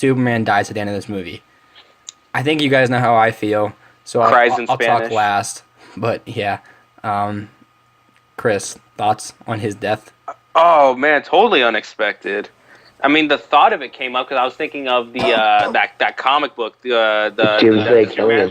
Superman dies at the end of this movie. I think you guys know how I feel, so Cries in I'll talk Spanish. last. But yeah, Chris, thoughts on his death? Oh man, totally unexpected. I mean, the thought of it came up because I was thinking of the that comic book, Doomsday Killer.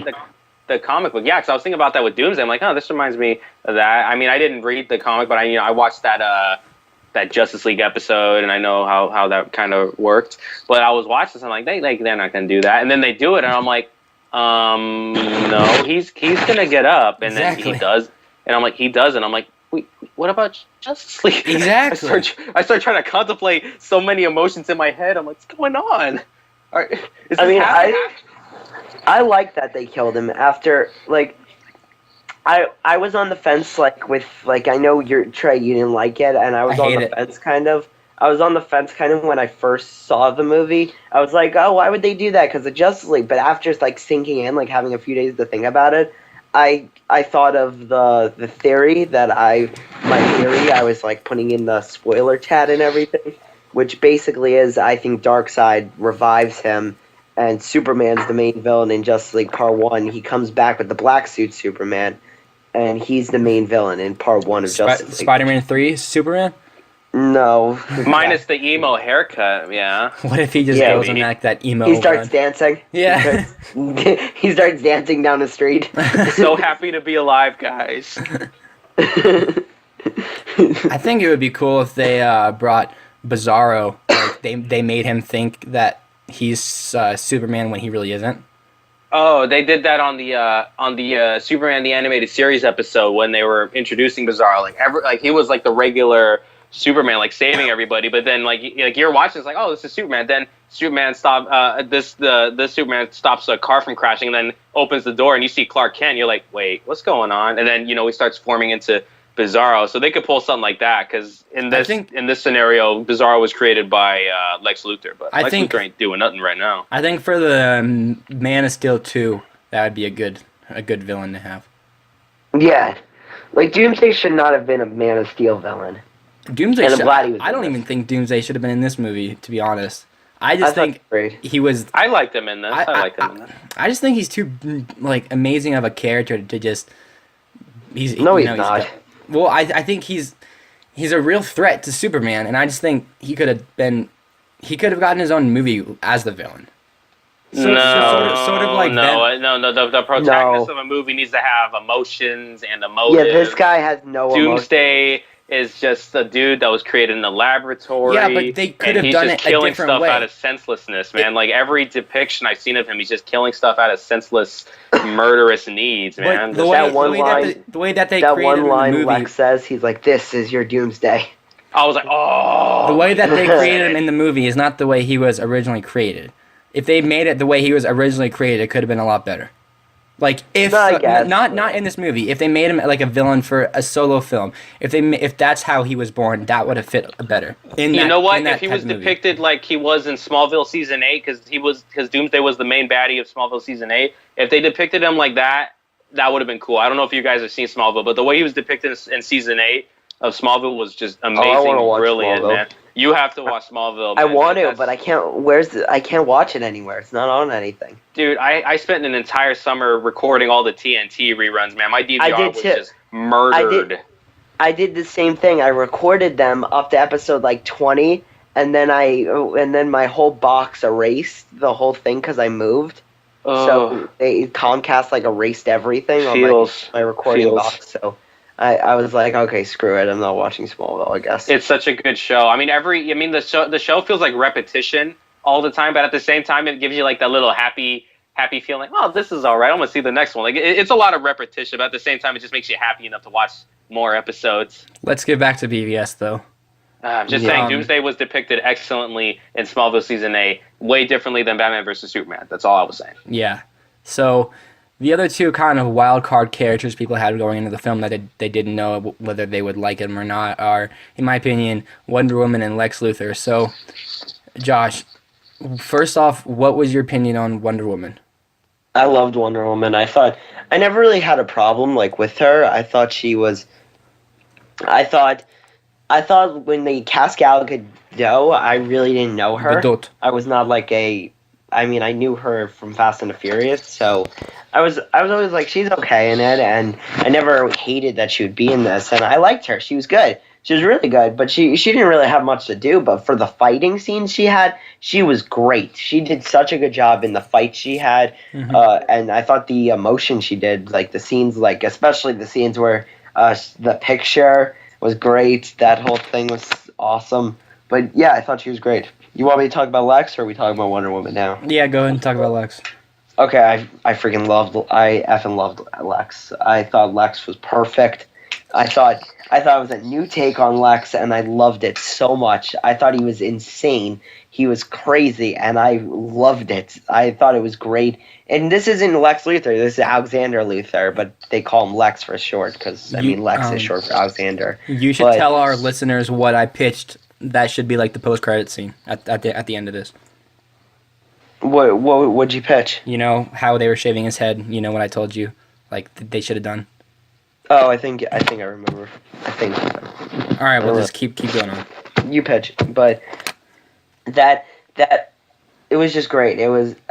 the comic book. Yeah, because I was thinking about that with Doomsday. I'm like, oh, this reminds me of that. I mean, I didn't read the comic, but I watched that Justice League episode, and I know how that kind of worked. But I was watching this, and I'm like, they're not gonna do that, and then they do it, and I'm like, no, he's gonna get up, and Exactly. then he does, and I'm like, he does, and I'm like, wait, what about Justice League? Exactly. I start trying to contemplate so many emotions in my head. I'm like, what's going on? All right, is I this mean, happening? I like that they killed him after, like, I was on the fence, like, with, like, I know Trey, you didn't like it, and I was on the fence, kind of. I was on the fence, kind of, when I first saw the movie. I was like, oh, why would they do that? Because of Justice League. But after, like, sinking in, like, having a few days to think about it, I thought of the theory I was, like, putting in the spoiler chat and everything, which basically is, I think Darkseid revives him, and Superman's the main villain in Justice League Part 1. He comes back with the black suit Superman, and he's the main villain in Part 1 of Justice League. Spider-Man 3, Superman? No. Minus the emo haircut, yeah. What if he just goes on that emo He starts dancing. Yeah. He starts dancing down the street. So happy to be alive, guys. I think it would be cool if they brought Bizarro. Like they made him think that he's Superman when he really isn't. Oh, they did that on the Superman the Animated Series episode when they were introducing Bizarro. Like he was like the regular Superman, like saving everybody. But then like you're watching, it's like, oh, this is Superman. Then Superman this Superman stops a car from crashing, and then opens the door, and you see Clark Kent. You're like, wait, what's going on? And then he starts forming into Bizarro. So they could pull something like that, because in this scenario, Bizarro was created by Lex Luthor, but Lex Luthor ain't doing nothing right now. I think for the Man of Steel 2, that would be a good villain to have. Yeah, like Doomsday should not have been a Man of Steel villain. Doomsday. I don't even think Doomsday should have been in this movie, to be honest. I think he was. I liked him in this. I just think he's too amazing of a character to just. He's not. Well, I think he's a real threat to Superman, and I just think he could have gotten his own movie as the villain. The protagonist of a movie needs to have emotions and a motive. Yeah, this guy has no Doomsday is just a dude that was created in the laboratory. Yeah, but they could have done it a different way. He's just killing stuff out of senselessness, man. Like every depiction I've seen of him, he's just killing stuff out of senseless, murderous needs, man. The way that they created one line in the movie, Lex says, he's like, "This is your Doomsday." I was like, oh. The way that they created him in the movie is not the way he was originally created. If they made it the way he was originally created, it could have been a lot better. Like not in this movie. If they made him like a villain for a solo film, if that's how he was born, that would have fit better. If he was depicted like he was in Smallville season 8, because Doomsday was the main baddie of Smallville season 8. If they depicted him like that, that would have been cool. I don't know if you guys have seen Smallville, but the way he was depicted in season 8 of Smallville was just amazing, brilliant, man. You have to watch Smallville, man. I want to, but I can't. I can't watch it anywhere. It's not on anything. Dude, I spent an entire summer recording all the TNT reruns, man. My DVR was just murdered. I did the same thing. I recorded them up to episode like 20, and then my whole box erased the whole thing because I moved. So Comcast erased everything on my recording box. So I was like, okay, screw it. I'm not watching Smallville, I guess. It's such a good show. I mean, the show feels like repetition all the time, but at the same time, it gives you like that little happy feeling. Oh, this is all right. I'm gonna see the next one. Like it's a lot of repetition, but at the same time, it just makes you happy enough to watch more episodes. Let's get back to BVS though. I'm just saying, Doomsday was depicted excellently in Smallville season 8, way differently than Batman vs Superman. That's all I was saying. Yeah. So the other two kind of wild card characters people had going into the film that they didn't know whether they would like him or not are, in my opinion, Wonder Woman and Lex Luthor. So, Josh, first off, what was your opinion on Wonder Woman? I loved Wonder Woman. I thought I never really had a problem with her. I thought she was. I thought when they cast Gal Gadot, I really didn't know her. Gadot. I was not I mean, I knew her from Fast and the Furious, so I was always like, she's okay in it, and I never hated that she would be in this, and I liked her. She was good. She was really good, but she didn't really have much to do. But for the fighting scenes she had, she was great. She did such a good job in the fight she had, and I thought the emotion she did, like the scenes, like especially the scenes where the picture was great. That whole thing was awesome. But yeah, I thought she was great. You want me to talk about Lex, or are we talking about Wonder Woman now? Yeah, go ahead and talk about Lex. Okay, I effing loved Lex. I thought Lex was perfect. I thought it was a new take on Lex, and I loved it so much. I thought he was insane. He was crazy, and I loved it. I thought it was great. And this isn't Lex Luthor. This is Alexander Luthor, but they call him Lex for short because Lex is short for Alexander. You should tell our listeners what I pitched. That should be like the post-credit scene at the end of this. What'd you pitch? You know how they were shaving his head. You know what I told you, like they should have done. Oh, I think I remember. I think. All right, we'll just keep going on. You pitch, but that it was just great.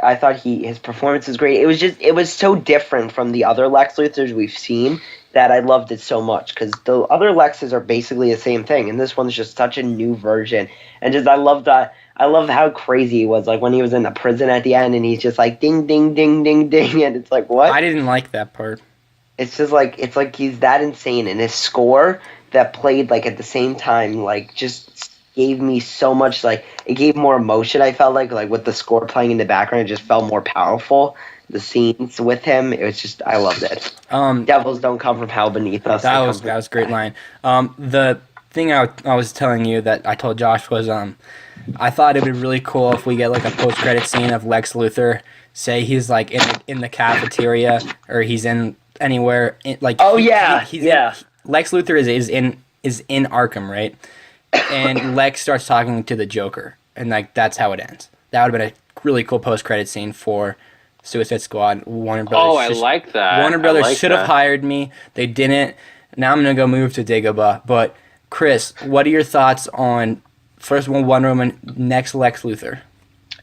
I thought his performance was great. It was so different from the other Lex Luthors we've seen that I loved it so much because the other Lexes are basically the same thing, and this one's just such a new version. And just I love how crazy he was, like when he was in the prison at the end, and he's just like ding ding ding ding ding, and it's like what? I didn't like that part. It's just like he's that insane, and his score that played like at the same time like just gave me so much, like it gave more emotion. I felt like with the score playing in the background, it just felt more powerful. The scenes with him, it was just I loved it. Devils don't come from hell beneath us. That was a great line. The thing I was telling you that I told Josh was I thought it'd be really cool if we get like a post-credit scene of Lex Luthor. Say he's like in the cafeteria or he's in anywhere like. Oh yeah, yeah. Lex Luthor is in Arkham, right? And Lex starts talking to the Joker, and like that's how it ends. That would have been a really cool post-credit scene for Suicide Squad. Warner Brothers. I like that. Warner Brothers should have hired me. They didn't. Now I'm gonna go move to Dagobah. But Chris, what are your thoughts on first one Wonder Woman, next Lex Luthor?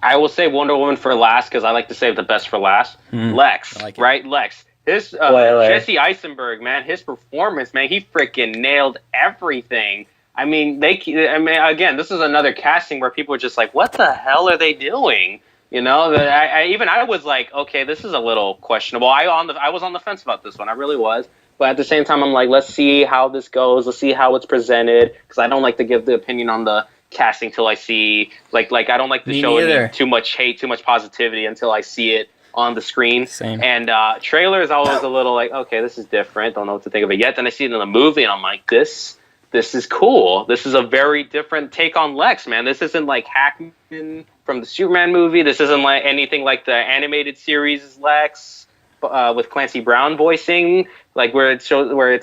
I will say Wonder Woman for last because I like to save the best for last. Lex, like right? Lex. His Jesse Eisenberg, man, his performance, man, he freaking nailed everything. I mean, again, this is another casting where people are just like, what the hell are they doing? You know, I was like, okay, this is a little questionable. I was on the fence about this one. I really was. But at the same time, I'm like, let's see how this goes. Let's see how it's presented. Because I don't like to give the opinion on the casting till I see, like I don't like to show it too much hate, too much positivity until I see it on the screen. Same. And trailer is always a little like, okay, this is different. Don't know what to think of it yet. Then I see it in the movie, and I'm like, this is cool. This is a very different take on Lex, man. This isn't like Hackman from the Superman movie. This isn't like anything like the animated series Lex with Clancy Brown voicing, like where it's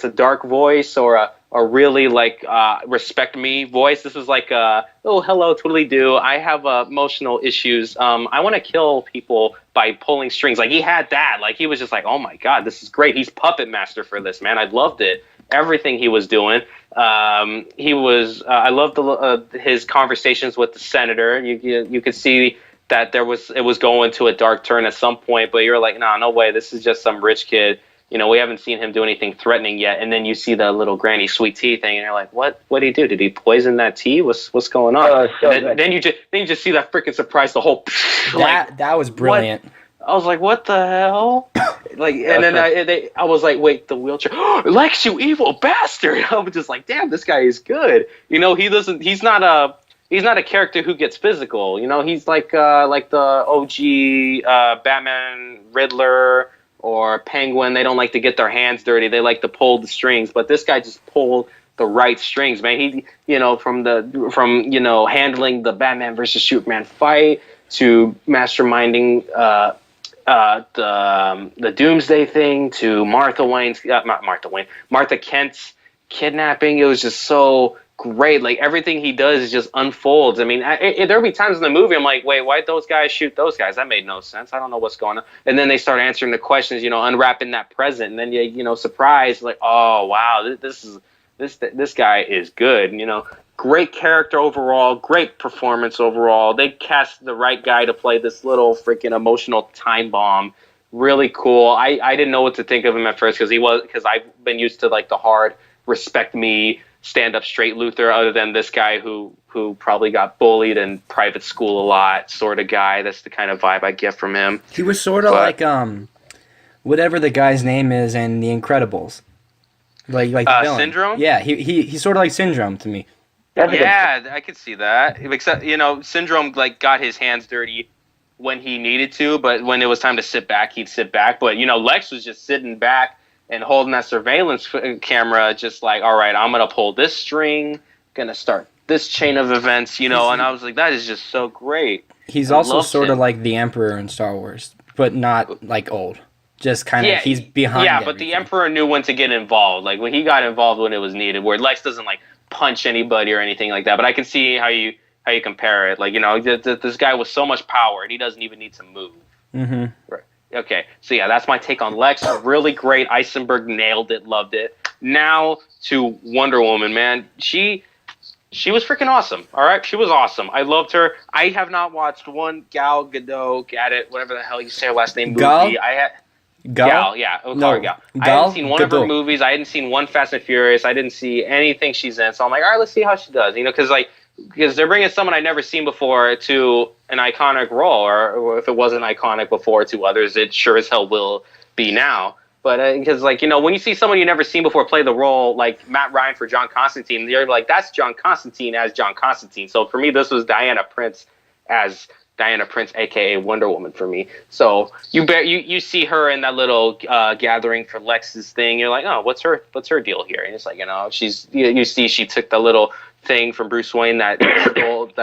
a dark voice or a really like respect me voice. This is like oh hello twiddly do. I have emotional issues. I want to kill people by pulling strings. Like he had that. Like he was just like, oh my god, this is great. He's puppet master for this, man. I loved it. Everything he was doing. He was. I loved his conversations with the senator. You could see that it was going to a dark turn at some point, but you're like, nah, no way. This is just some rich kid. You know, we haven't seen him do anything threatening yet. And then you see the little Granny Sweet Tea thing, and you're like, what did he do? Did he poison that tea? What's going on? Then you just see that freaking surprise. The whole that was brilliant. What? I was like, what the hell? Like, and then I was like, wait, the wheelchair, Lex, you evil bastard! I was just like, damn, this guy is good. You know, he's not a character who gets physical. You know, he's like the OG Batman, Riddler, or Penguin. They don't like to get their hands dirty. They like to pull the strings. But this guy just pulled the right strings, man. He, you know, from handling the Batman versus Superman fight to masterminding the Doomsday thing to Martha Kent's kidnapping. It was just so great. Like everything he does just unfolds. I mean, there'll be times in the movie I'm like, wait, why'd those guys shoot those guys? That made no sense. I don't know what's going on. And then they start answering the questions, you know, unwrapping that present, and then you surprised, like, oh wow, this guy is good. You know, great character overall, great performance overall. They cast the right guy to play this little freaking emotional time bomb. Really cool. I didn't know what to think of him at first because I've been used to like the hard respect me, stand up straight Luther, other than this guy who probably got bullied in private school a lot sort of guy. That's the kind of vibe I get from him. He was sort of like whatever the guy's name is in The Incredibles. Like the villain. Syndrome? Yeah, he's sort of like Syndrome to me. Yeah, I could see that. Except, Syndrome like got his hands dirty when he needed to, but when it was time to sit back, he'd sit back. But Lex was just sitting back and holding that surveillance camera, just like, all right, I'm gonna pull this string, gonna start this chain of events, and I was like, that is just so great. He's also sort of like the Emperor in Star Wars, but not like old. Just kind of, he's behind. Yeah, but the Emperor knew when to get involved. Like when he got involved when it was needed. Where Lex doesn't like punch anybody or anything like that. But I can see how you compare it. Like this guy with so much power and he doesn't even need to move. Mm-hmm. Right. Okay, so yeah, that's my take on Lex. Really great. Eisenberg nailed it. Loved it. Now to Wonder Woman, man. She was freaking awesome. All right, she was awesome. I loved her. I have not watched one Gal Gadot, whatever the hell you say her last name, movie. Gal, yeah, we'll call her Gal. I hadn't seen one of her movies. I hadn't seen one Fast and Furious. I didn't see anything she's in. So I'm like, all right, let's see how she does. Because they're bringing someone I'd never seen before to an iconic role, or if it wasn't iconic before to others, it sure as hell will be now. But because when you see someone you never seen before play the role, like Matt Ryan for John Constantine, you're like, that's John Constantine as John Constantine. So for me, this was Diana Prince as Diana Prince, aka Wonder Woman, for me. So you see her in that little gathering for Lex's thing. You're like, oh, what's her deal here? And it's like, she's you see she took the little thing from Bruce Wayne that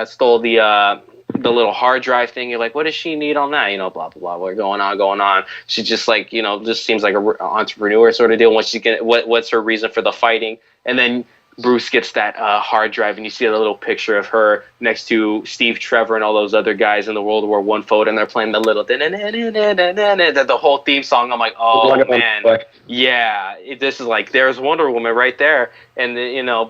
stole the little hard drive thing. You're like, what does she need on that? Blah blah blah. What's going on? She just like just seems like an entrepreneur sort of deal. What's her reason for the fighting? And then Bruce gets that hard drive, and you see a little picture of her next to Steve Trevor and all those other guys in the World War I photo, and they're playing the little the whole theme song. I'm like, oh man, yeah, this is like there's Wonder Woman right there, and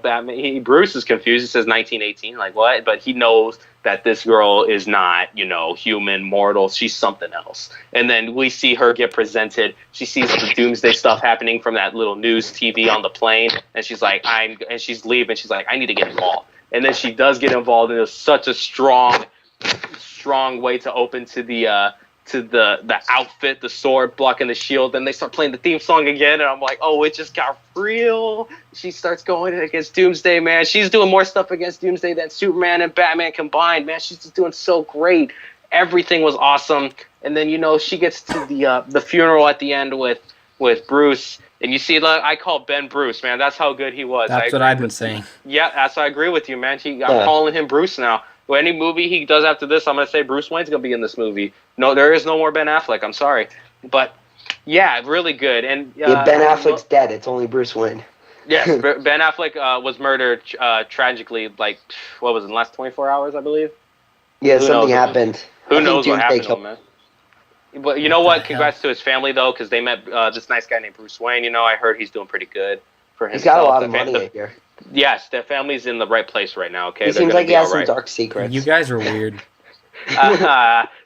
Batman. Bruce is confused. He says 1918, like what? But he knows that this girl is not, human, mortal. She's something else. And then we see her get presented. She sees the doomsday stuff happening from that little news TV on the plane, and she's like, and she's leaving. She's like, I need to get involved. And then she does get involved, and it's such a strong way to open to the outfit, the sword blocking the shield. Then they start playing the theme song again, and I'm like, oh, it just got real. She starts going against Doomsday, man. She's doing more stuff against Doomsday than Superman and Batman combined, man. She's just doing so great. Everything was awesome. And then she gets to the funeral at the end with Bruce, and you see, I call Ben Bruce, man. That's how good he was. That's what I've been saying. Yeah, I agree with you, man. I'm calling him Bruce now. Any movie he does after this, I'm going to say Bruce Wayne's going to be in this movie. No, there is no more Ben Affleck. I'm sorry. But, yeah, really good. And Ben Affleck's dead. It's only Bruce Wayne. Yes, Ben Affleck was murdered tragically, like, what was it, in the last 24 hours, I believe? Yeah, something happened. Who knows what happened to him, man? But you know what? Congrats to his family, though, because they met this nice guy named Bruce Wayne. I heard he's doing pretty good for himself. He's got a lot of money here. Yes, their family's in the right place right now, okay? It seems like he has some dark secrets. You guys are weird.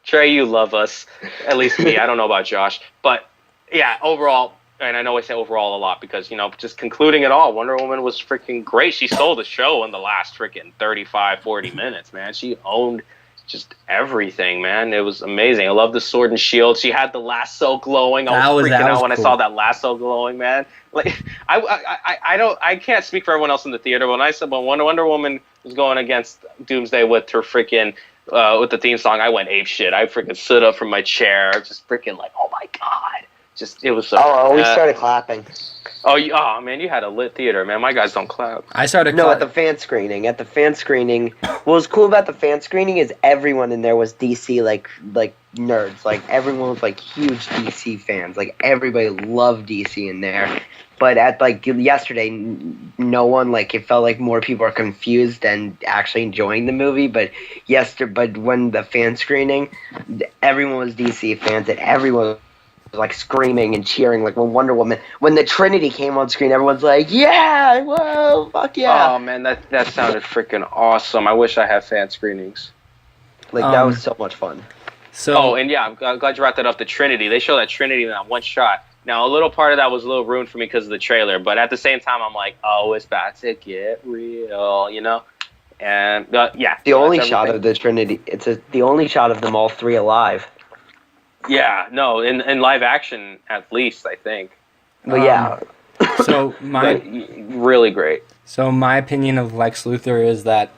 Trey, you love us. At least me. I don't know about Josh. But, yeah, overall, and I know I say overall a lot because, just concluding it all, Wonder Woman was freaking great. She stole the show in the last freaking 35, 40 minutes, man. She owned just everything, man. It was amazing. I love the sword and shield. She had the lasso glowing. I was freaking out when I saw that lasso glowing, man. Like I can't speak for everyone else in the theater. When Wonder Woman was going against Doomsday with her freaking with the theme song, I went ape shit. I freaking stood up from my chair, just freaking like, oh my god. Just it was so. We started clapping. Oh man, you had a lit theater, man. My guys don't clap. I started. No, at the fan screening. What was cool about the fan screening is everyone in there was DC like nerds. Like everyone was like huge DC fans. Like everybody loved DC in there. But at yesterday, no one it felt like more people are confused than actually enjoying the movie. But when the fan screening, everyone was DC fans and everyone like screaming and cheering, like when Wonder Woman, when the Trinity came on screen, everyone's like, yeah, whoa, fuck yeah. Oh man, that sounded freaking awesome. I wish I had fan screenings. Like that was so much fun. So, and yeah, I'm glad you brought that up. The Trinity, they show that Trinity in that one shot. Now, a little part of that was a little ruined for me because of the trailer, but at the same time, I'm like, oh, it's about to get real, you know? And yeah, the only shot of the Trinity. The only shot of them all three alive. Yeah, no, in live action at least, I think. But yeah. So really great. So my opinion of Lex Luthor is that,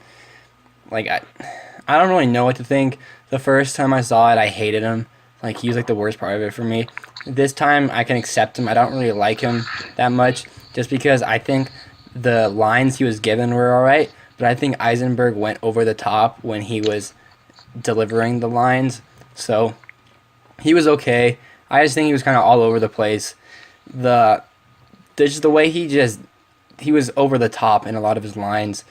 like, I don't really know what to think. The first time I saw it, I hated him. Like, he was like the worst part of it for me. This time, I can accept him. I don't really like him that much, just because I think the lines he was given were alright. But I think Eisenberg went over the top when he was delivering the lines. So he was okay. I just think he was kind of all over the place. Just the way he was over the top in a lot of his lines.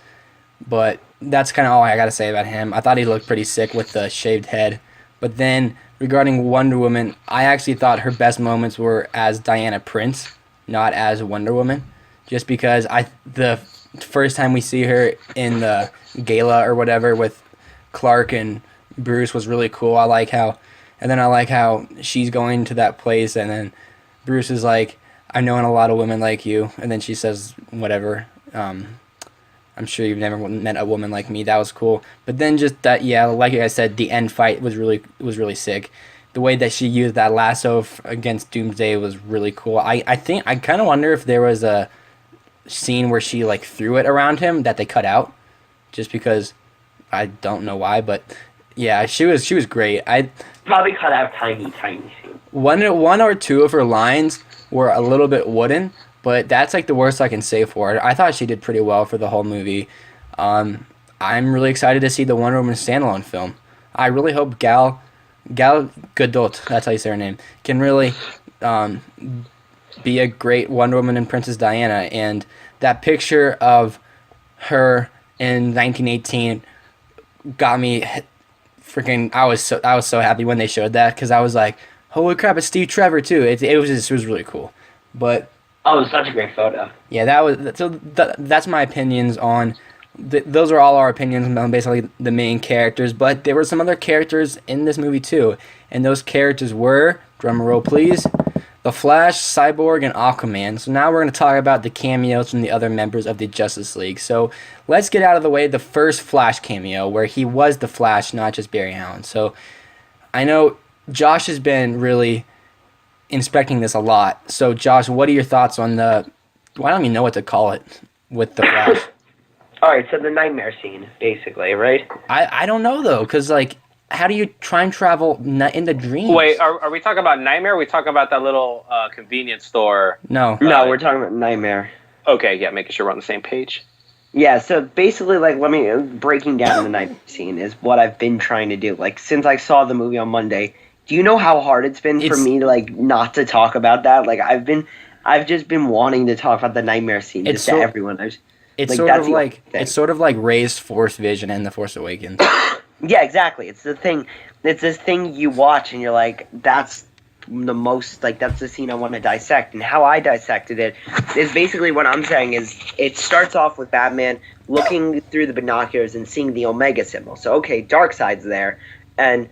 But that's kind of all I got to say about him. I thought he looked pretty sick with the shaved head. But then regarding Wonder Woman, I actually thought her best moments were as Diana Prince, not as Wonder Woman. Just because the first time we see her in the gala or whatever with Clark and Bruce was really cool. I like how she's going to that place and then Bruce is like, I've known a lot of women like you, and then she says whatever. I'm sure you've never met a woman like me. That was cool. But then just that, yeah, like I said, the end fight was really sick. The way that she used that lasso against Doomsday was really cool. I kind of wonder if there was a scene where she like threw it around him that they cut out, just because I don't know why, but yeah, she was great. I probably cut out tiny scenes. One or two of her lines were a little bit wooden, but that's like the worst I can say for her. I thought she did pretty well for the whole movie. I'm really excited to see the Wonder Woman standalone film. I really hope Gal Gadot, that's how you say her name, can really be a great Wonder Woman and Princess Diana. And that picture of her in 1918 got me freaking. I was so happy when they showed that, because I was like, holy crap, it's Steve Trevor too. It was really cool. But oh, it was such a great photo. Yeah, that's my opinions on. Those are all our opinions on basically the main characters, but there were some other characters in this movie too, and those characters were, drumroll please, The Flash, Cyborg, and Aquaman. So now we're going to talk about the cameos from the other members of the Justice League. So let's get out of the way the first Flash cameo, where he was the Flash, not just Barry Allen. So I know Josh has been really inspecting this a lot. So Josh, what are your thoughts on I don't even know what to call it with the Flash. All right, so the nightmare scene, basically, right? I don't know, though, because, like, how do you time travel in the dreams? Wait, are we talking about Nightmare, or are we talking about that little convenience store? No. No, we're talking about Nightmare. Okay, yeah, making sure we're on the same page. Yeah, so basically, like, breaking down the nightmare scene is what I've been trying to do. Like, since I saw the movie on Monday, do you know how hard it's been for me to, like, not to talk about that? Like, I've just been wanting to talk about the nightmare scene to everyone. It's sort of like Rey's Force Vision and The Force Awakens. Yeah, exactly. It's the thing. It's this thing you watch and you're like, that's the scene I want to dissect. And how I dissected it is basically what I'm saying is it starts off with Batman looking through the binoculars and seeing the Omega symbol. So, okay, Darkseid's there. And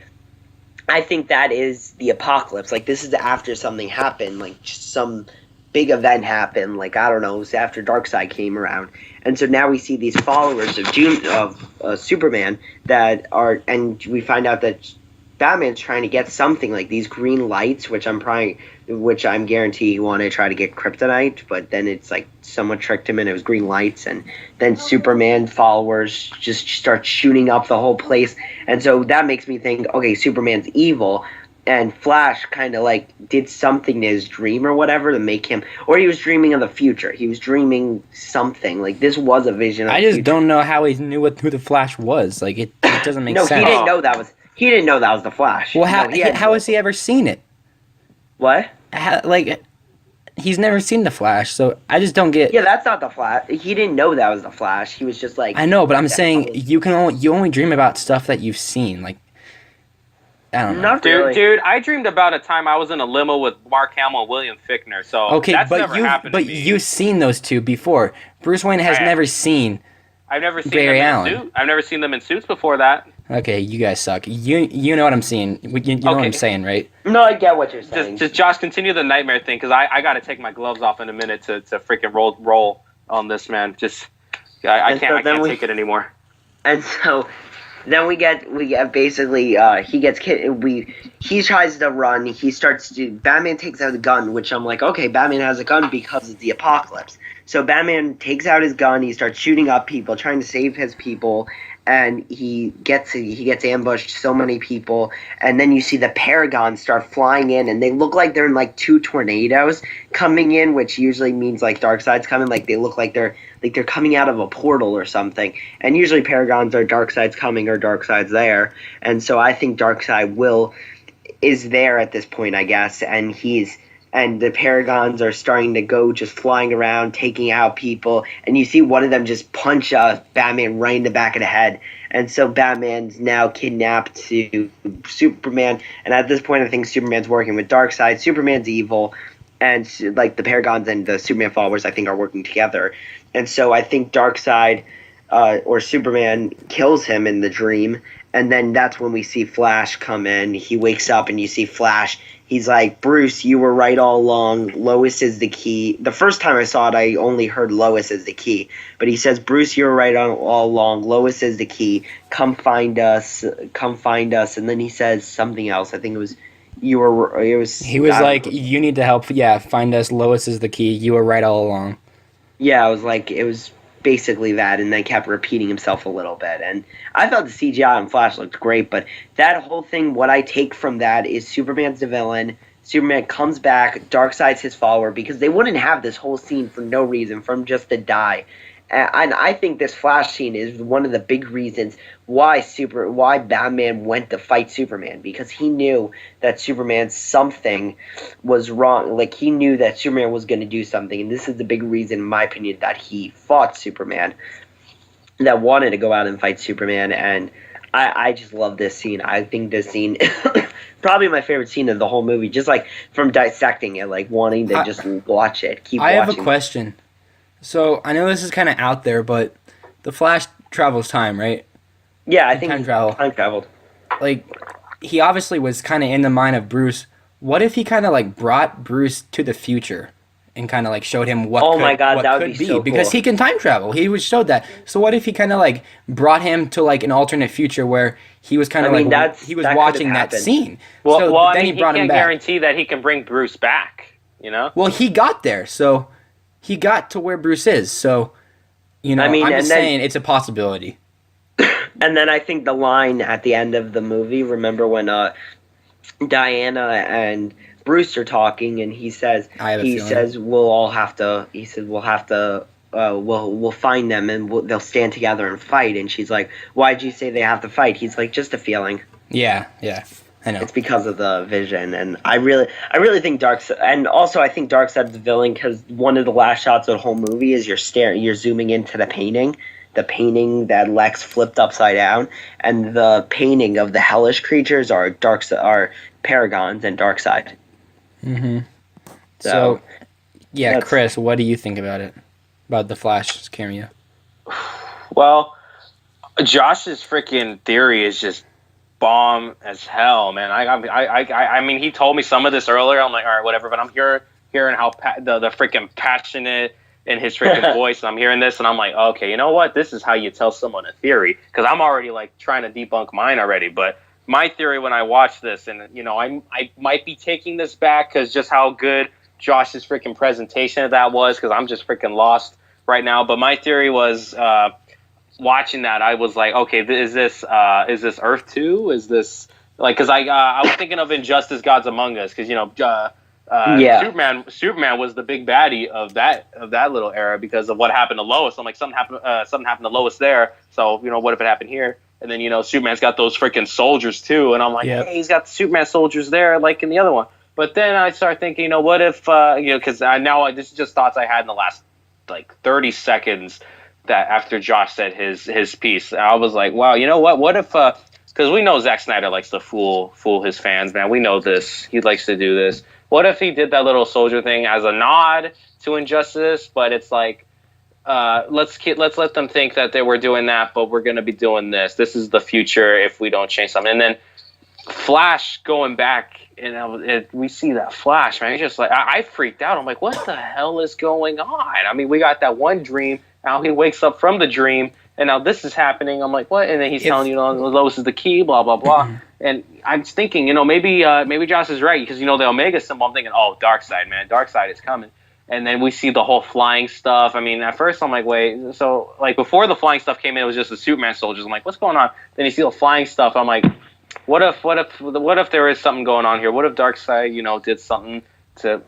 I think that is the apocalypse. Like, this is after something happened, like some big event happened, like, I don't know, it was after Darkseid came around. And so now we see these followers of Superman that are, and we find out that Batman's trying to get something like these green lights, which I'm guarantee he wanted to try to get kryptonite, but then it's like someone tricked him and it was green lights, and then Superman followers just start shooting up the whole place. And so that makes me think, okay, Superman's evil, and Flash kind of like did something in his dream or whatever to make him, or he was dreaming of the future. He was dreaming something. Like, this was a vision of the future. Don't know how he knew who the Flash was. Like, it doesn't make sense. No, he didn't know that was the Flash. Well, how has he ever seen it? What? He's never seen the Flash, so I just don't get. Yeah, that's not the Flash. He didn't know that was the Flash. He was just like. I know, but I'm saying you only dream about stuff that you've seen. Like, I don't know. Not really. Dude, I dreamed about a time I was in a limo with Mark Hamill and William Fichtner. So Okay, that's but never happened to me. you've seen those two before. Bruce Wayne has never seen. I've never seen Barry them Allen. in suits. I've never seen them in suits before that. Okay, you guys suck. You know what I'm seeing. You know what I'm saying, right? No, I get what you're saying. Just Josh, continue the nightmare thing because I got to take my gloves off in a minute to freaking roll on this, man. Just I can't take it anymore. And so then we get basically he tries to run. Batman takes out the gun, which I'm like, okay, Batman has a gun because it's the apocalypse. So Batman takes out his gun. He starts shooting up people, trying to save his people, and he gets ambushed. So many people, and then you see the Paragons start flying in, and they look like they're in like two tornadoes coming in, which usually means like Darkseid's coming. Like they look like they're coming out of a portal or something. And usually Paragons are Darkseid's coming or Darkseid's there. And so I think Darkseid is there at this point, I guess, and the Paragons are starting to go just flying around, taking out people, and you see one of them just punch Batman right in the back of the head. And so Batman's now kidnapped to Superman, and at this point I think Superman's working with Darkseid. Superman's evil, and like the Paragons and the Superman followers I think are working together. And so I think Darkseid or Superman kills him in the dream, and then that's when we see Flash come in. He wakes up and you see Flash. He's like, Bruce, you were right all along. Lois is the key. The first time I saw it, I only heard Lois is the key. But he says, Bruce, you were right all along. Lois is the key. Come find us. Come find us. And then he says something else. I think it was, He was like, you need to help. Yeah, find us. Lois is the key. You were right all along. Yeah, it was basically that, and then kept repeating himself a little bit. And I thought the CGI on Flash looked great, but that whole thing, what I take from that is Superman's the villain. Superman comes back, Darkseid's his follower, because they wouldn't have this whole scene for no reason, from just to die. And I think this Flash scene is one of the big reasons why Batman went to fight Superman, because he knew that something was wrong. Like, he knew that Superman was going to do something, and this is the big reason, in my opinion, that he fought Superman, that wanted to go out and fight Superman. And I just love this scene. I think this scene probably my favorite scene of the whole movie, just like from dissecting it, like wanting to just watch it, keep watching. I have a question. So, I know this is kind of out there, but the Flash travels time, right? Yeah, I think time traveled. Like, he obviously was kind of in the mind of Bruce. What if he kind of, like, brought Bruce to the future and kind of, like, showed him what that would be so cool. Because he can time travel. He showed that. So what if he kind of, like, brought him to, like, an alternate future where he was kind of, he was watching that scene. Well, then he brought him back. He can't guarantee that he can bring Bruce back, you know? Well, he got there, so... He got to where Bruce is, so, I'm just saying it's a possibility. And then I think the line at the end of the movie, remember when Diana and Bruce are talking, and he says, we'll find them, and they'll stand together and fight. And she's like, why'd you say they have to fight? He's like, just a feeling. Yeah. I know. It's because of the vision, and I really think Darkseid, and also I think Darkseid's the villain because one of the last shots of the whole movie is you're zooming into the painting that Lex flipped upside down, and the painting of the hellish creatures are Paragons and Darkseid. Mm-hmm. So yeah, Chris, what do you think about the Flash cameo? Well, Josh's freaking theory is just bomb as hell, man. I mean, he told me some of this earlier. I'm like, all right, whatever. But I'm hearing how the freaking passionate in his freaking voice. And I'm hearing this, and I'm like, okay, you know what? This is how you tell someone a theory. Because I'm already like trying to debunk mine already. But my theory when I watch this, and I might be taking this back because just how good Josh's freaking presentation of that was. Because I'm just freaking lost right now. But my theory was. Watching that, I was like, okay, is this Earth 2? Is this like, because I was thinking of Injustice: Gods Among Us, because Superman was the big baddie of that little era because of what happened to Lois. I'm like, something happened to Lois there, so what if it happened here? And then Superman's got those freaking soldiers too, and I'm like, hey, he's got the Superman soldiers there, like in the other one. But then I start thinking, what if because this is just thoughts I had in the last like 30 seconds. That after Josh said his piece, I was like, wow, you know what? What if because we know Zack Snyder likes to fool his fans, man. We know this. He likes to do this. What if he did that little soldier thing as a nod to Injustice? But it's like, let's let them think that they were doing that, but we're gonna be doing this. This is the future if we don't change something. And then Flash going back, and we see that Flash, man. It's just like I freaked out. I'm like, what the hell is going on? I mean, we got that one dream. Now he wakes up from the dream, and now this is happening. I'm like, what? And then he's telling you, Lois is the key, blah blah blah. And I'm thinking, maybe Josh is right, because the Omega symbol. I'm thinking, oh, Darkseid, man, Darkseid is coming. And then we see the whole flying stuff. I mean, at first I'm like, wait, so like before the flying stuff came in, it was just the Superman soldiers. I'm like, what's going on? Then you see the flying stuff. I'm like, what if there is something going on here? What if Darkseid, did something to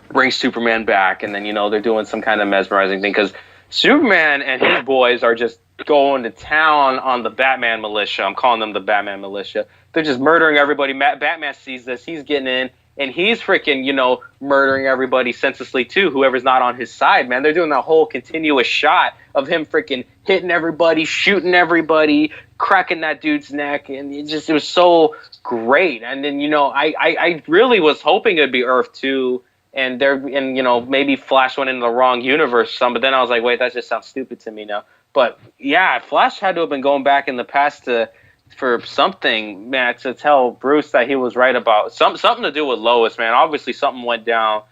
bring Superman back, and then they're doing some kind of mesmerizing thing, because Superman and his boys are just going to town on the Batman militia. I'm calling them the Batman militia. They're just murdering everybody. Batman sees this. He's getting in, and he's freaking, murdering everybody senselessly too, whoever's not on his side, man. They're doing that whole continuous shot of him freaking hitting everybody, shooting everybody, cracking that dude's neck, and it was so great. And then, I really was hoping it'd be Earth 2, and maybe Flash went into the wrong universe some, but then I was like, wait, that just sounds stupid to me now. But yeah, Flash had to have been going back in the past for something, man, to tell Bruce that he was right about something to do with Lois, man. Obviously, something went down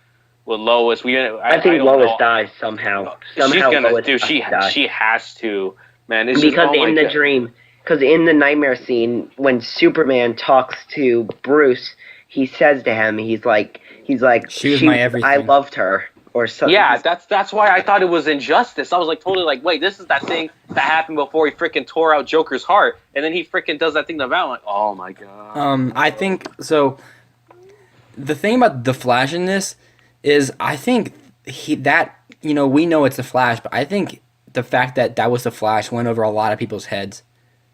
with Lois. I think Lois dies somehow. She's gonna do. She has to, man. It's because just, in the dream, because in the nightmare scene, when Superman talks to Bruce, he says to him, he's like, she was my everything. I loved her. Or something. Yeah, that's why I thought it was Injustice. I was like totally like, wait, this is that thing that happened before he freaking tore out Joker's heart, and then he freaking does that thing to Val. I'm like, oh my god. I think so. The thing about the Flash in this is, I think we know it's the Flash, but I think the fact that was the Flash went over a lot of people's heads.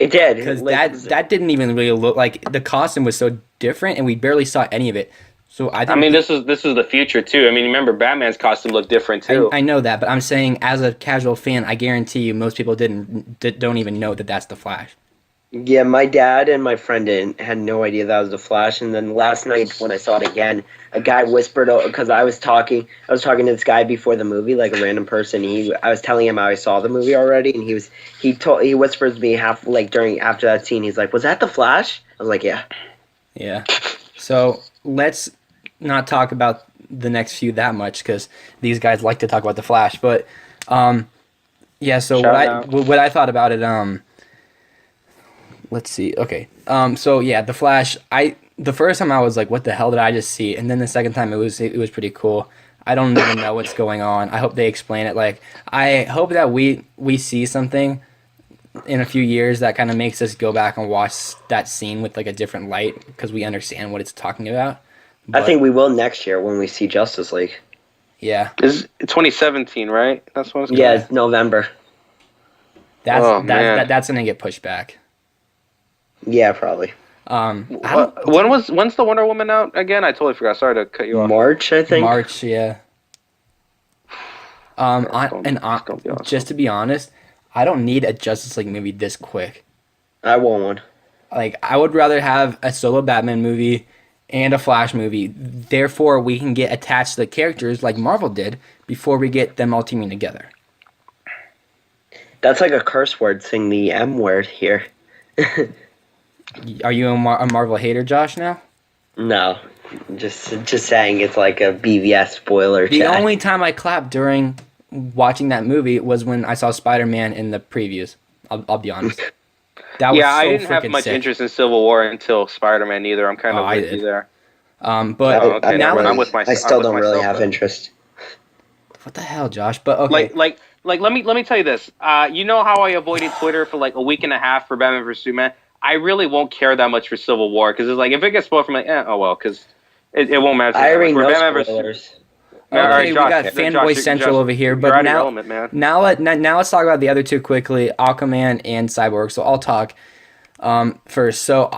It did, because that didn't even really look like, the costume was so different, and we barely saw any of it. So I mean, this is the future too. I mean, remember Batman's costume looked different too. I know that, but I'm saying, as a casual fan, I guarantee you most people don't even know that that's the Flash. Yeah, my dad and my friend had no idea that was the Flash. And then last night when I saw it again, a guy whispered, because I was talking to this guy before the movie, like a random person. I was telling him how I saw the movie already, and he whispers to me after that scene. He's like, "Was that the Flash?" I was like, "Yeah." Yeah. So let's not talk about the next few that much, because these guys like to talk about the Flash. But yeah. So what I thought about it. Let's see. Okay. So yeah, the Flash. The first time I was like, "What the hell did I just see?" And then the second time it was pretty cool. I don't even know what's going on. I hope they explain it. Like, I hope that we see something in a few years that kind of makes us go back and watch that scene with like a different light, because we understand what it's talking about. But, I think we will next year when we see Justice League. Yeah. It's 2017, right? That's what it's Yeah, it's November. That's gonna get pushed back. Yeah, probably. When's the Wonder Woman out again? I totally forgot. Sorry to cut you off. March, I think. March, yeah. Just to be honest, I don't need a Justice League movie this quick. I want one. Like, I would rather have a solo Batman movie and a Flash movie. Therefore, we can get attached to the characters like Marvel did before we get them all teaming together. That's like a curse word, saying the M word here. Are you a Marvel hater, Josh, now? No. Just saying it's like a BVS spoiler. The only time I clapped during watching that movie was when I saw Spider-Man in the previews. I'll be honest. I didn't have much interest in Civil War until Spider-Man either. I'm kind of with you there. But now I still don't really have interest. What the hell, Josh? But okay. Like let me tell you this. You know how I avoided Twitter for like a week and a half for Batman vs Superman? I really won't care that much for Civil War, because it's like, if it gets spoiled from like, oh well, because it won't matter. I already know spoilers. Okay, we got Fanboy Central over here, but now let's talk about the other two quickly, Aquaman and Cyborg. So I'll talk first. So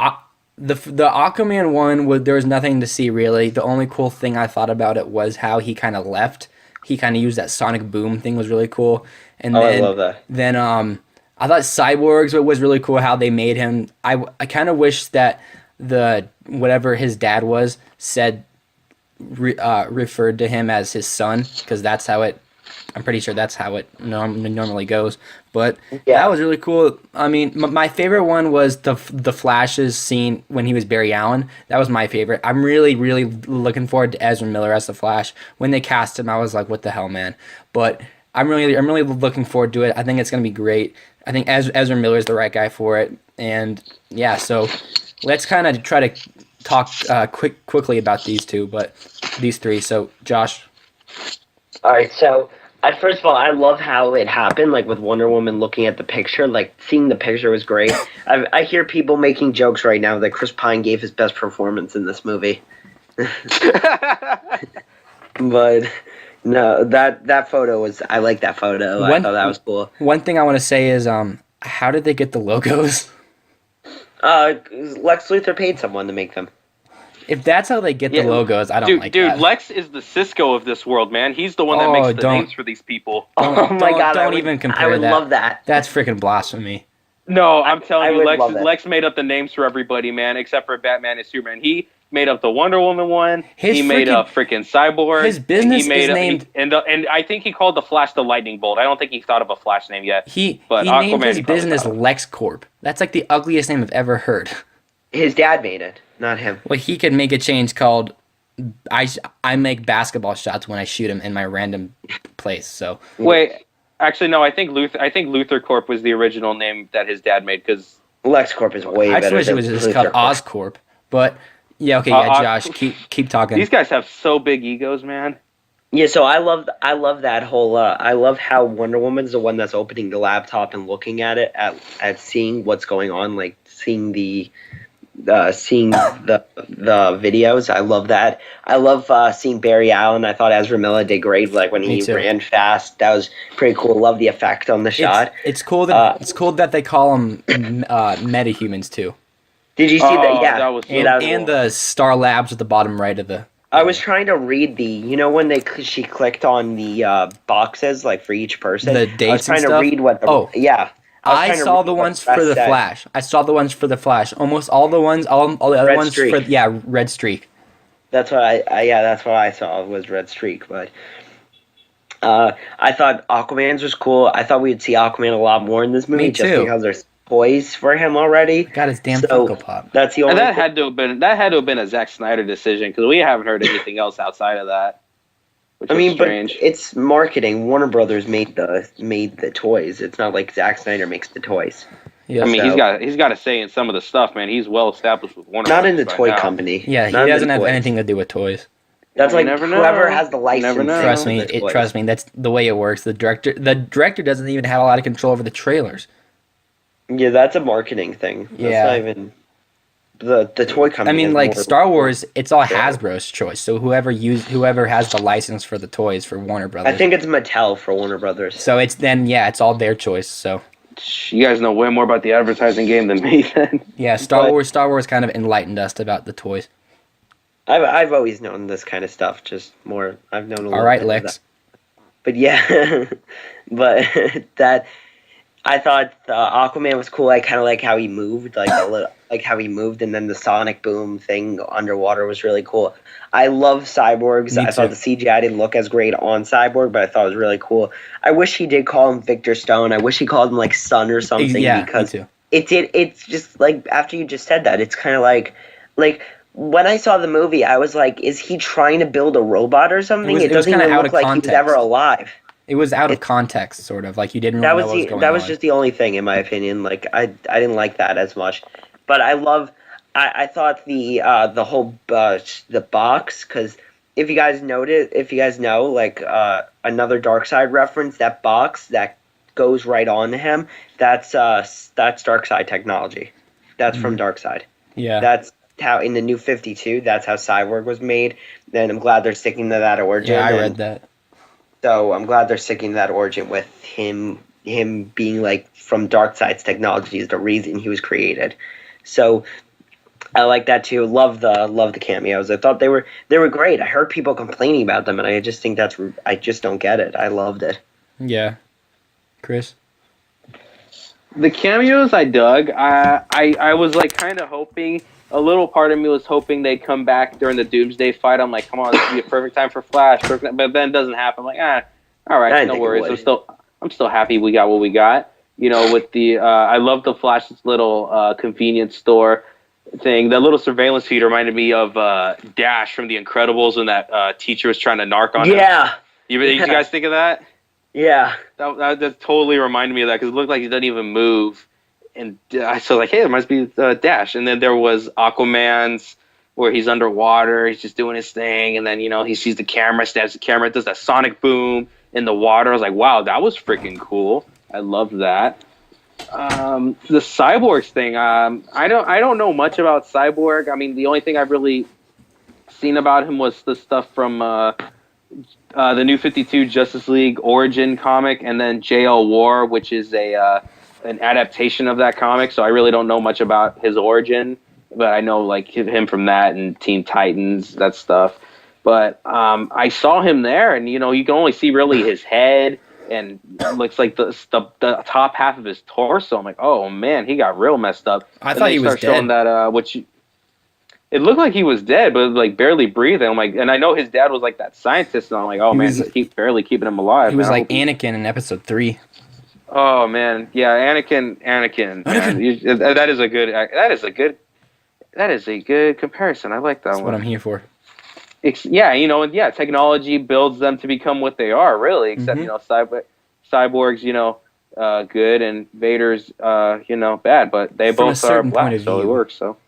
the Aquaman one, there was nothing to see really. The only cool thing I thought about it was how he kind of left. He kind of used that sonic boom thing, was really cool. And I love that. Then I thought Cyborgs was really cool how they made him. I kind of wish that the whatever his dad was said referred to him as his son, because that's how it. I'm pretty sure that's how it normally goes. But Yeah. that was really cool. I mean, my favorite one was the Flash's scene when he was Barry Allen. That was my favorite. I'm really, really looking forward to Ezra Miller as the Flash. When they cast him, I was like, "What the hell, man?" But I'm really looking forward to it. I think it's gonna be great. I think Ezra Miller is the right guy for it. And yeah, so let's kind of try to talk quickly about these three. So Josh. All right, so first of all, I love how it happened, like with Wonder Woman looking at the picture, like seeing the picture was great. I hear people making jokes right now that Chris Pine gave his best performance in this movie. But no, that photo was, I like that photo. I thought that was cool. One thing I want to say is, how did they get the logos? Lex Luthor paid someone to make them. If that's how they get the logos, I don't like that. Dude, Lex is the Cisco of this world, man. He's the one that makes the names for these people. Oh my God! Don't even compare that. I would love that. That's freaking blasphemy. No, I'm telling you, Lex made up the names for everybody, man, except for Batman and Superman. He made up the Wonder Woman one. He made up freaking Cyborg. His business is named... And I think he called the Flash the Lightning Bolt. I don't think he thought of a Flash name yet. He named his business LexCorp. That's like the ugliest name I've ever heard. His dad made it, not him. Well, he could make a change called I make basketball shots when I shoot him in my random place. So wait, actually no, I think Luthor Corp was the original name that his dad made, because LexCorp is way better. I wish it was just called Oscorp. But yeah, okay, Josh, keep talking. These guys have so big egos, man. Yeah, so I love that whole. I love how Wonder Woman's the one that's opening the laptop and looking at it, at seeing what's going on, like seeing the videos. I love that. I love seeing Barry Allen. I thought Ezra Miller did great, like when he ran fast. That was pretty cool. Love the effect on the shot. It's cool that they call them metahumans too. Did you see that? Yeah, that was and the Star Labs at the bottom right of the. I was trying to read when she clicked on the boxes, like for each person. The dates I was trying and to stuff? read what the yeah. I saw the ones for the Flash. I saw the ones for the Flash. Almost all the ones, all the other ones for Red Streak. That's what that's what I saw was Red Streak. But I thought Aquaman's was cool. I thought we'd see Aquaman a lot more in this movie. Me too. Just because there's toys for him already. Got his damn Funko Pop. That's the only. And that had to have been a Zack Snyder decision, because we haven't heard anything else outside of that. Which is strange. But it's marketing. Warner Brothers made the toys. It's not like Zack Snyder makes the toys. Yeah, I mean, he's got a say in some of the stuff, man. He's well established with Warner. Not in the Brothers toy right now. company. Yeah, he doesn't have anything to do with toys. That's like never know. whoever has the license. Trust me, that's the way it works. The director doesn't even have a lot of control over the trailers. Yeah, that's a marketing thing. That's not even the toy company. I mean, like Star Wars, it's all Hasbro's choice. So whoever has the license for the toys for Warner Brothers. I think it's Mattel for Warner Brothers. So it's all their choice. So you guys know way more about the advertising game than me, then. Yeah, Star Wars kind of enlightened us about the toys. I've always known this kind of stuff. Just more, I've known a little. All right, bit Lex. Of that. But yeah, but that. I thought Aquaman was cool. I kind of like how he moved, and then the sonic boom thing underwater was really cool. I love cyborgs. I thought the CGI didn't look as great on Cyborg, but I thought it was really cool. I wish he did call him Victor Stone. I wish he called him like Sun or something. Yeah, because me too. It's just like after you just said that, it's kind of like when I saw the movie, I was like, is he trying to build a robot or something? It doesn't even look like he was ever alive. It was out of context, sort of. Like, you didn't really know what was going on. That was just the only thing, in my opinion. Like, I didn't like that as much. But I thought the whole the box, because if you guys know, like, another Darkseid reference, that box that goes right on to him, that's Darkseid technology. That's from Darkseid. Yeah. That's how, in the New 52, that's how Cyborg was made. And I'm glad they're sticking to that origin. Yeah, I read that. So I'm glad they're sticking to that origin with him being like from Darkseid's technology is the reason he was created. So I like that too. Love the cameos. I thought they were great. I heard people complaining about them, and I just think I just don't get it. I loved it. Yeah, Chris. The cameos I dug. I was like kind of hoping. A little part of me was hoping they'd come back during the Doomsday fight. I'm like, come on, this would be a perfect time for Flash. Perfect, but then it doesn't happen. I'm like, all right, no worries. I'm still happy we got what we got. With the I love the Flash's little convenience store thing. That little surveillance feed reminded me of Dash from The Incredibles when that teacher was trying to narc on him. Yeah. You guys think of that? Yeah. That totally reminded me of that because it looked like he doesn't even move. And I was like, hey, there must be Dash. And then there was Aquaman's where he's underwater. He's just doing his thing. And then, he sees the camera, stabs the camera, does that sonic boom in the water. I was like, wow, that was freaking cool. I loved that. The Cyborgs thing, I don't know much about Cyborg. I mean, the only thing I've really seen about him was the stuff from the New 52 Justice League Origin comic, and then JL War, which is an adaptation of that comic. So I really don't know much about his origin, but I know like him from that and Teen Titans, that stuff. But I saw him there, and you can only see really his head. And it looks like the top half of his torso. I'm like, oh man, he got real messed up. I thought he was dead. Showing that, it looked like he was dead, but like barely breathing. I'm like, and I know his dad was like that scientist, and I'm like, oh man, he's barely keeping him alive. He was like Anakin in episode 3. Oh man, yeah, Anakin. Man. That is a good comparison. I like that That's one. what I'm here for. Technology builds them to become what they are, really. Except cyborgs, good, and Vader's, bad. But they From both are black, so it works. So,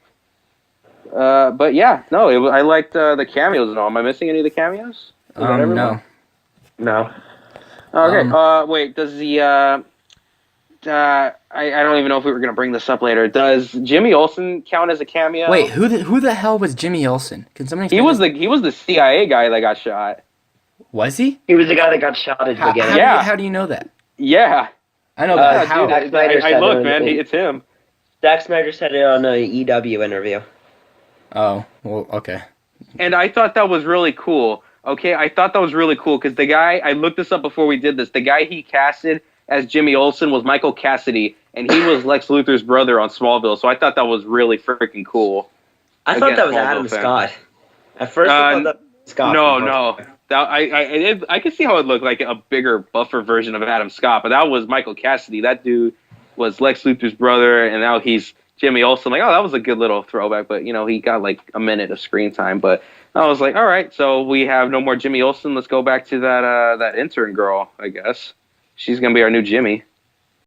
but yeah, no, I liked the cameos and all. Am I missing any of the cameos? No. Okay. Wait. Does the I don't even know if we were gonna bring this up later. Does Jimmy Olsen count as a cameo? Wait, who the hell was Jimmy Olsen? Can somebody? He was the CIA guy that got shot. Was he? He was the guy that got shot at the beginning. How do you know that? Yeah. I know that. How? Dude, I look, man. It's him. Zack Snyder said it on an EW interview. Oh, well, okay. And I thought that was really cool. Okay, I thought that was really cool because the guy, I looked this up before we did this, the guy he casted as Jimmy Olsen was Michael Cassidy, and he was Lex Luthor's brother on Smallville, so I thought that was really freaking cool. I thought that was Adam Scott. At first I thought that was Scott. No. I could see how it looked like a bigger, buffer version of Adam Scott, but that was Michael Cassidy. That dude was Lex Luthor's brother, and now he's Jimmy Olsen. Like, oh, that was a good little throwback, but, he got like a minute of screen time, but I was like, all right, so we have no more Jimmy Olsen. Let's go back to that intern girl, I guess. She's going to be our new Jimmy.